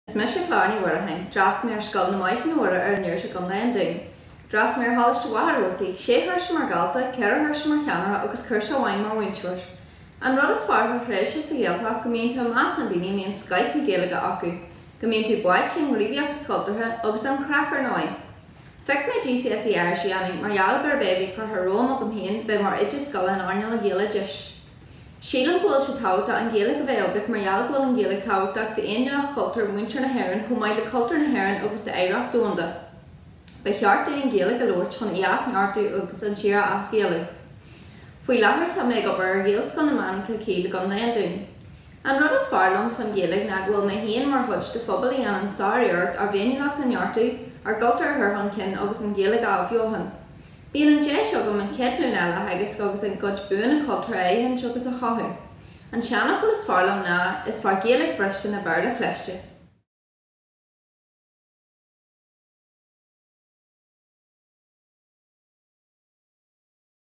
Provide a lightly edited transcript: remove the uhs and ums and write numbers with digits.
Is me fláni warhain, dras mé scoil na maidin na wara ar níir se gom leon dún. Dras mé hálas de waharútaí, sé thuirse mar galta, ceir thuirse mar cheanara agus chuirse bhain mar winteoir. An rud is fearr mar phréise sa Gaeltacht go mbíonn tú más na daoine míon Skype na Gaeilge acu, go mbíonn tú buaid sin ghríomhaíochta cultúrtha agus an crackar nói. Fic mé GCSE Irish dhéanaí mar gheall gur baby chu th Róm agam haon bheith mar idir scoil an airne le Gaeilge dis. Sílan bhfuil se tábhachta an Gaeilge bhéalgach mar gheall bhfuil an Gaeilge tábhachtach de aon nach cultúr muintear na hÉireann chomh maith le cultúr na hÉireann agus de éireacht dúnda. Ba cheartú an Gaeilge leabhart chun íoch neartú agus an tíre ach Gaeilge. Faoi láthair tá méid obair ar Gaelscoil na Mancha cíle gom leon dún. An rud is fearlam fan Gaeilge na bhfuil mé haon mar thuid de phobal í an sáiríocht ar bhéanaíocht an neartú ar gultar thurthan cin agus an Gaeilge ábheohan. Bíonn an déis agam an ceadlún eile agus agus an gcuid buan an cultúr éitheann agus a chathu. An teannach is fearlam ná is fear Gaeilge bhriste na bearla chleiste.